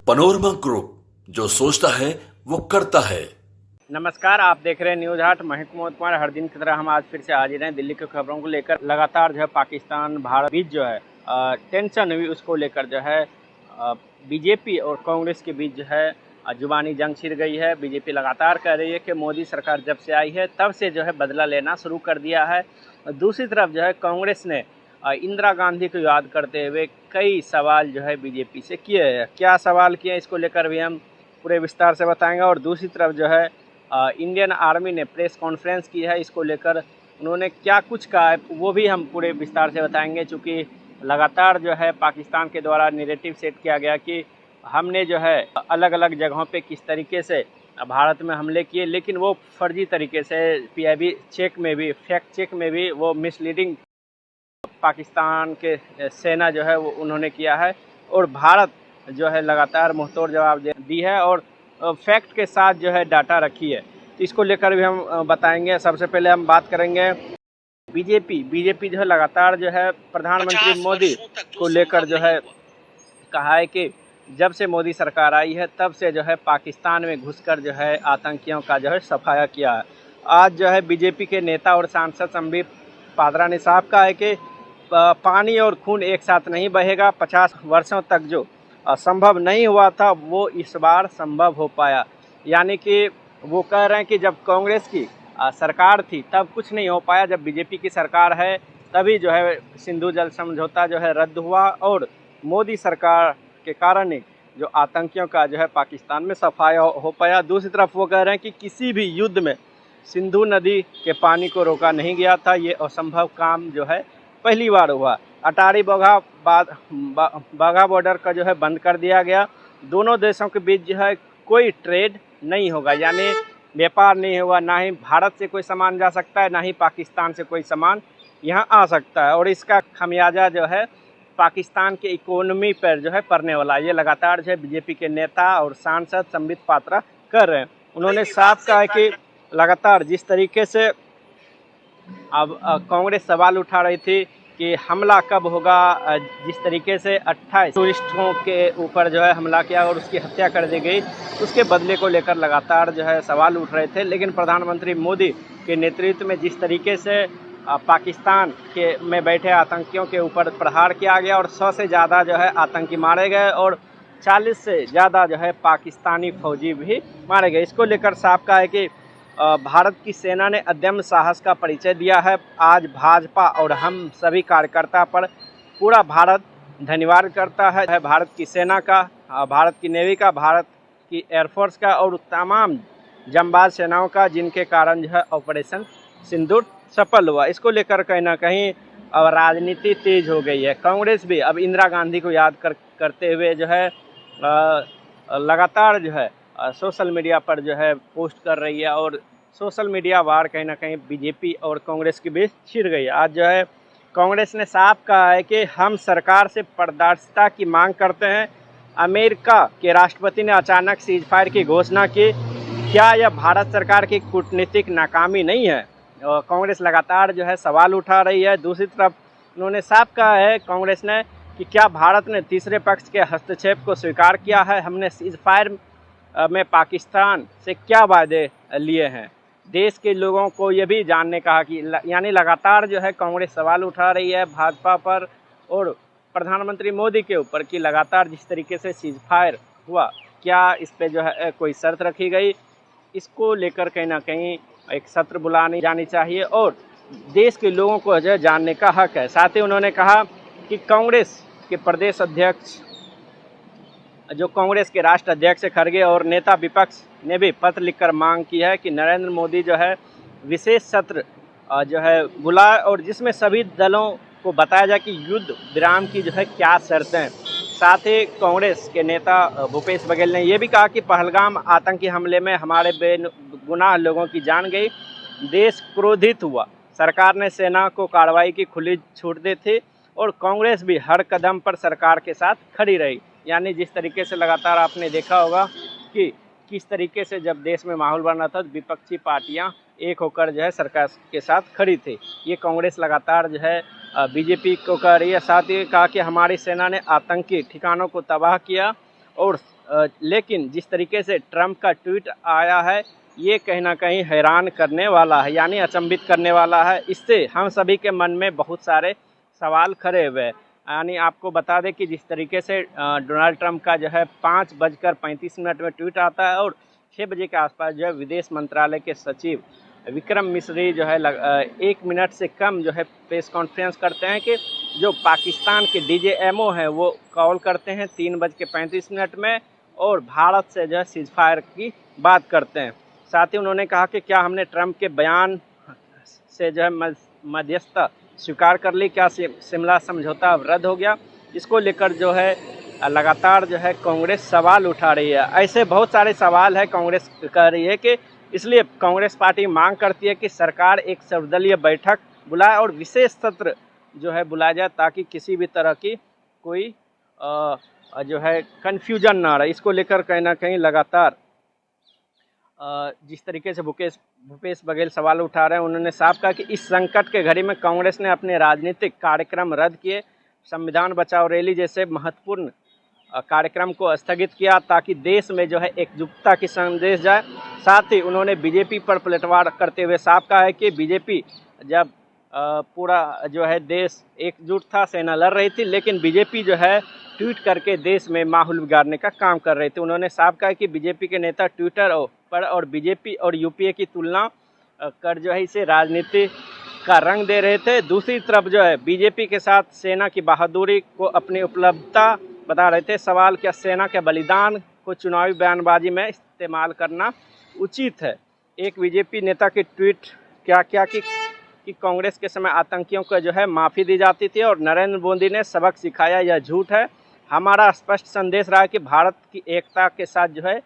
Panorama group, जो सोचता है वो करता है। नमस्कार, आप देख रहे हैं न्यूज हाट। मैं कुमार कुमार। हर दिन की तरह हम आज फिर से हाजिर हैं दिल्ली की खबरों को लेकर। लगातार जो है पाकिस्तान भारत बीच जो है टेंशन हुई, उसको लेकर जो है बीजेपी और कांग्रेस के बीच जो है जुबानी जंग छिड़ गई है। बीजेपी लगातार कह रही है कि मोदी सरकार जब से आई है तब से जो है बदला लेना शुरू कर दिया है। दूसरी तरफ जो है कांग्रेस ने इंदिरा गांधी को याद करते हुए कई सवाल जो है बीजेपी से किए हैं। क्या सवाल किए, इसको लेकर भी हम पूरे विस्तार से बताएंगे। और दूसरी तरफ जो है इंडियन आर्मी ने प्रेस कॉन्फ्रेंस की है, इसको लेकर उन्होंने क्या कुछ कहा है वो भी हम पूरे विस्तार से बताएंगे। चूँकि लगातार जो है पाकिस्तान के द्वारा नैरेटिव सेट किया गया कि हमने जो है अलग अलग जगहों पे किस तरीके से भारत में हमले किए, लेकिन वो फर्जी तरीके से PIB चेक में भी, फैक्ट चेक में भी वो मिसलीडिंग पाकिस्तान के सेना जो है वो उन्होंने किया है। और भारत जो है लगातार मुंहतोड़ जवाब दी है और फैक्ट के साथ जो है डाटा रखी है। तो इसको लेकर भी हम बताएंगे। सबसे पहले हम बात करेंगे बीजेपी जो है लगातार जो है प्रधानमंत्री मोदी को लेकर जो है कहा है कि जब से मोदी सरकार आई है तब से जो है पाकिस्तान में घुसकर जो है आतंकियों का जो है सफाया किया है। आज जो है बीजेपी के नेता और सांसद संबित पात्रा ने साफ कहा है कि पानी और खून एक साथ नहीं बहेगा। 50 वर्षों तक जो संभव नहीं हुआ था वो इस बार संभव हो पाया। यानी कि वो कह रहे हैं कि जब कांग्रेस की सरकार थी तब कुछ नहीं हो पाया, जब बीजेपी की सरकार है तभी जो है सिंधु जल समझौता जो है रद्द हुआ और मोदी सरकार के कारण ही जो आतंकियों का जो है पाकिस्तान में सफाया हो पाया। दूसरी तरफ वो कह रहे हैं कि किसी भी युद्ध में सिंधु नदी के पानी को रोका नहीं गया था, ये असंभव काम जो है पहली बार हुआ। अटारी बाघा बॉर्डर का जो है बंद कर दिया गया। दोनों देशों के बीच जो है कोई ट्रेड नहीं होगा, यानी व्यापार नहीं होगा। ना ही भारत से कोई सामान जा सकता है, ना ही पाकिस्तान से कोई सामान यहाँ आ सकता है। और इसका खमियाजा जो है पाकिस्तान के इकोनॉमी पर जो है पड़ने वाला है। ये लगातार जो है बीजेपी के नेता और सांसद संबित पात्रा कर रहे हैं। उन्होंने साफ कहा है कि लगातार जिस तरीके से अब कांग्रेस सवाल उठा रही थी कि हमला कब होगा, जिस तरीके से 28 टूरिस्टों के ऊपर जो है हमला किया और उसकी हत्या कर दी गई, उसके बदले को लेकर लगातार जो है सवाल उठ रहे थे। लेकिन प्रधानमंत्री मोदी के नेतृत्व में जिस तरीके से पाकिस्तान के में बैठे आतंकियों के ऊपर प्रहार किया गया और 100 से ज़्यादा जो है आतंकी मारे गए और 40 से ज़्यादा जो है पाकिस्तानी फौजी भी मारे गए, इसको लेकर साफ कहा है कि भारत की सेना ने अदम्य साहस का परिचय दिया है। आज भाजपा और हम सभी कार्यकर्ता पर पूरा भारत धन्यवाद करता है। भारत की सेना का, भारत की नेवी का, भारत की एयरफोर्स का और तमाम जंबाज सेनाओं का, जिनके कारण जो है ऑपरेशन सिंदूर सफल हुआ। इसको लेकर कहीं ना कहीं अब राजनीति तेज हो गई है। कांग्रेस भी अब इंदिरा गांधी को याद करते हुए जो है लगातार जो है सोशल मीडिया पर जो है पोस्ट कर रही है और सोशल मीडिया वार कहीं ना कहीं बीजेपी और कांग्रेस के बीच छिड़ गई है। आज जो है कांग्रेस ने साफ कहा है कि हम सरकार से पारदर्शिता की मांग करते हैं। अमेरिका के राष्ट्रपति ने अचानक सीजफायर की घोषणा की, क्या यह भारत सरकार की कूटनीतिक नाकामी नहीं है? कांग्रेस लगातार जो है सवाल उठा रही है। दूसरी तरफ उन्होंने साफ कहा है कांग्रेस ने कि क्या भारत ने तीसरे पक्ष के हस्तक्षेप को स्वीकार किया है? हमने सीजफायर में पाकिस्तान से क्या वादे लिए हैं? देश के लोगों को ये भी जानने कहा कि यानी लगातार जो है कांग्रेस सवाल उठा रही है भाजपा पर और प्रधानमंत्री मोदी के ऊपर कि लगातार जिस तरीके से सीजफायर हुआ, क्या इस पे जो है कोई शर्त रखी गई? इसको लेकर कहीं ना कहीं एक सत्र बुलानी जानी चाहिए और देश के लोगों को जो जानने का हक है। साथ ही उन्होंने कहा कि कांग्रेस के प्रदेश अध्यक्ष, जो कांग्रेस के राष्ट्र अध्यक्ष खड़गे और नेता विपक्ष ने भी पत्र लिखकर मांग की है कि नरेंद्र मोदी जो है विशेष सत्र जो है बुलाए और जिसमें सभी दलों को बताया जाए कि युद्ध विराम की जो है क्या शर्तें हैं। साथ ही कांग्रेस के नेता भूपेश बघेल ने यह भी कहा कि पहलगाम आतंकी हमले में हमारे बेगुनाह लोगों की जान गई, देश क्रोधित हुआ, सरकार ने सेना को कार्रवाई की खुली छूट दी थी और कांग्रेस भी हर कदम पर सरकार के साथ खड़ी रही। यानी जिस तरीके से लगातार आपने देखा होगा कि किस तरीके से जब देश में माहौल बना था तो विपक्षी पार्टियां एक होकर जो है सरकार के साथ खड़ी थी। ये कांग्रेस लगातार जो है बीजेपी को कह रही है। साथ ही कहा कि हमारी सेना ने आतंकी ठिकानों को तबाह किया और लेकिन जिस तरीके से ट्रंप का ट्वीट आया है ये कहीं ना कहीं हैरान करने वाला है, यानी अचंभित करने वाला है। इससे हम सभी के मन में बहुत सारे सवाल खड़े हुए हैं। यानी आपको बता दें कि जिस तरीके से डोनाल्ड ट्रंप का जो है 5:35 में ट्वीट आता है और 6 बजे के आसपास जो है विदेश मंत्रालय के सचिव विक्रम मिस्री जो है 1 मिनट से कम जो है प्रेस कॉन्फ्रेंस करते हैं कि जो पाकिस्तान के DJMO हैं वो कॉल करते हैं 3:35 में और भारत से जो है सीज़फायर की बात करते हैं। साथ ही उन्होंने कहा कि क्या हमने ट्रंप के बयान से जो है मध्यस्थता स्वीकार कर ली, क्या शिमला समझौता अब रद्द हो गया। इसको लेकर जो है लगातार जो है कांग्रेस सवाल उठा रही है। ऐसे बहुत सारे सवाल है कांग्रेस कह रही है कि इसलिए कांग्रेस पार्टी मांग करती है कि सरकार एक सर्वदलीय बैठक बुलाए और विशेष सत्र जो है बुलाया जाए ताकि किसी भी तरह की कोई जो है कन्फ्यूजन ना रहे। इसको लेकर कहीं ना कहीं लगातार जिस तरीके से भूपेश बघेल सवाल उठा रहे हैं, उन्होंने साफ कहा कि इस संकट के घड़ी में कांग्रेस ने अपने राजनीतिक कार्यक्रम रद्द किए, संविधान बचाओ रैली जैसे महत्वपूर्ण कार्यक्रम को स्थगित किया ताकि देश में जो है एकजुटता की संदेश जाए। साथ ही उन्होंने बीजेपी पर पलटवार करते हुए साफ कहा है कि बीजेपी जब पूरा जो है देश एकजुट था, सेना लड़ रही थी, लेकिन बीजेपी जो है ट्वीट करके देश में माहौल बिगाड़ने का काम कर रहे थे। उन्होंने साफ कहा कि बीजेपी के नेता ट्विटर पर और बीजेपी और यूपीए की तुलना कर जो है इसे राजनीति का रंग दे रहे थे। दूसरी तरफ जो है बीजेपी के साथ सेना की बहादुरी को अपनी उपलब्धता बता रहे थे। सवाल क्या सेना के बलिदान को चुनावी बयानबाजी में इस्तेमाल करना उचित है। एक बीजेपी नेता की ट्वीट क्या कि कांग्रेस के समय आतंकियों को जो है माफ़ी दी जाती थी और नरेंद्र मोदी ने सबक सिखाया, यह झूठ है। हमारा स्पष्ट संदेश रहा है कि भारत की एकता के साथ जो है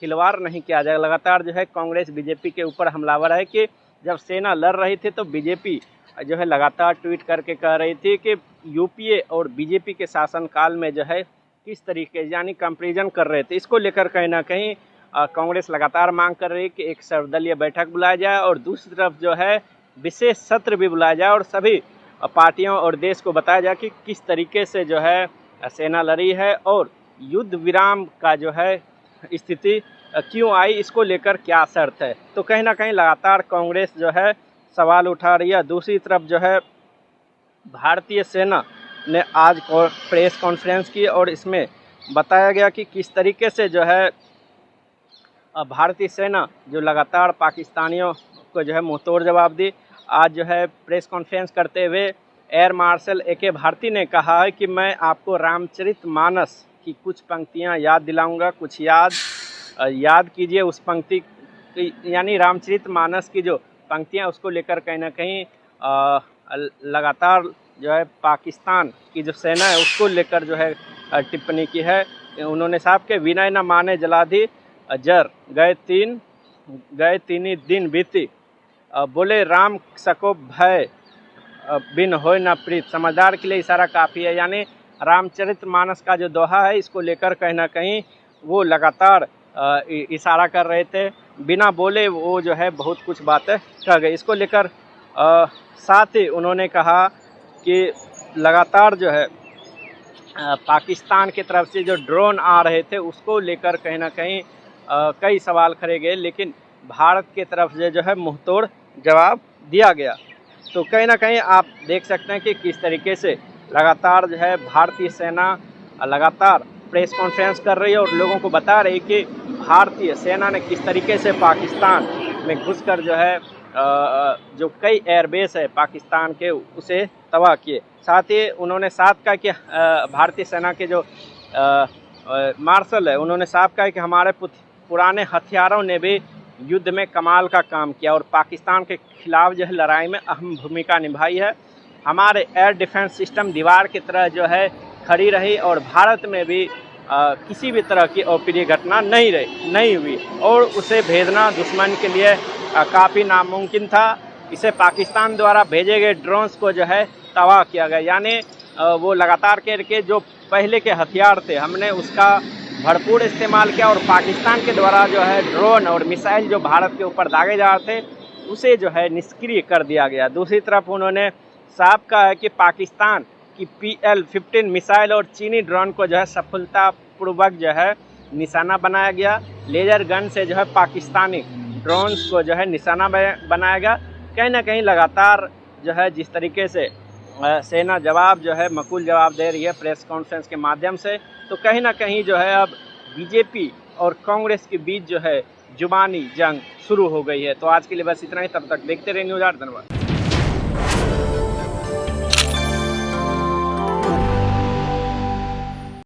खिलवाड़ नहीं किया जाएगा। लगातार जो है कांग्रेस बीजेपी के ऊपर हमलावर है कि जब सेना लड़ रही थी तो बीजेपी जो है लगातार ट्वीट करके कह रही थी कि यूपीए और बीजेपी के शासनकाल में जो है किस तरीके यानी कंपैरिजन कर रहे थे। इसको लेकर कहीं ना कहीं कांग्रेस लगातार मांग कर रही है कि एक सर्वदलीय बैठक बुलाया जाए और दूसरी तरफ जो है विशेष सत्र भी बुलाया जाए और सभी पार्टियों और देश को बताया जाए कि किस तरीके से जो है सेना लड़ी है और युद्ध विराम का जो है स्थिति क्यों आई, इसको लेकर क्या शर्त है। तो कहीं ना कहीं लगातार कांग्रेस जो है सवाल उठा रही है। दूसरी तरफ जो है भारतीय सेना ने आज प्रेस कॉन्फ्रेंस की और इसमें बताया गया कि किस तरीके से जो है भारतीय सेना जो लगातार पाकिस्तानियों को जो है मुंहतोड़ जवाब दी। आज जो है प्रेस कॉन्फ्रेंस करते हुए एयर मार्शल AK भारती ने कहा है कि मैं आपको रामचरितमानस की कुछ पंक्तियां याद दिलाऊंगा, कुछ याद कीजिए उस पंक्ति यानी रामचरितमानस की जो पंक्तियां उसको लेकर कहीं ना कहीं लगातार जो है पाकिस्तान की जो सेना है उसको लेकर जो है टिप्पणी की है। उन्होंने साहब के विनय न माने जलाधी जर गए तीन ही दिन बीती, बोले राम सको भय बिन होय न प्रीत, समझदार के लिए इशारा काफ़ी है। यानी रामचरितमानस का जो दोहा है इसको लेकर कहीं ना कहीं वो लगातार इशारा कर रहे थे, बिना बोले वो जो है बहुत कुछ बातें कह गए। इसको लेकर साथ ही उन्होंने कहा कि लगातार जो है पाकिस्तान की तरफ से जो ड्रोन आ रहे थे उसको लेकर कहीं ना कहीं कई सवाल खड़े गए, लेकिन भारत की तरफ से जो है मुंहतोड़ जवाब दिया गया। तो कहीं ना कहीं आप देख सकते हैं कि किस तरीके से लगातार जो है भारतीय सेना लगातार प्रेस कॉन्फ्रेंस कर रही है और लोगों को बता रही है कि भारतीय सेना ने किस तरीके से पाकिस्तान में घुसकर जो है जो कई एयरबेस है पाकिस्तान के उसे तबाह किए। साथ ही उन्होंने साफ कहा कि भारतीय सेना के जो मार्शल है उन्होंने साफ कहा कि हमारे पुराने हथियारों ने भी युद्ध में कमाल का काम किया और पाकिस्तान के खिलाफ जो है लड़ाई में अहम भूमिका निभाई है। हमारे एयर डिफेंस सिस्टम दीवार की तरह जो है खड़ी रही और भारत में भी किसी भी तरह की अप्रिय घटना नहीं हुई और उसे भेजना दुश्मन के लिए काफ़ी नामुमकिन था। इसे पाकिस्तान द्वारा भेजे गए ड्रोन्स को जो है तबाह किया गया। यानी वो लगातार करके जो पहले के हथियार थे हमने उसका भरपूर इस्तेमाल किया और पाकिस्तान के द्वारा जो है ड्रोन और मिसाइल जो भारत के ऊपर दागे जा रहे थे उसे जो है निष्क्रिय कर दिया गया। दूसरी तरफ उन्होंने साफ कहा है कि पाकिस्तान की PL-15 मिसाइल और चीनी ड्रोन को जो है सफलतापूर्वक पूर्वक जो है निशाना बनाया गया। लेजर गन से जो है पाकिस्तानी ड्रोन्स को जो है निशाना बनाया गया। कहीं ना कहीं लगातार जो है जिस तरीके से सेना जवाब जो है मकूल जवाब दे रही है प्रेस कॉन्फ्रेंस के माध्यम से, तो कहीं ना कहीं जो है अब बीजेपी और कांग्रेस के बीच जो है जुबानी जंग शुरू हो गई है। तो आज के लिए बस इतना ही, तब तक देखते रहिए न्यूज़ 8। धन्यवाद।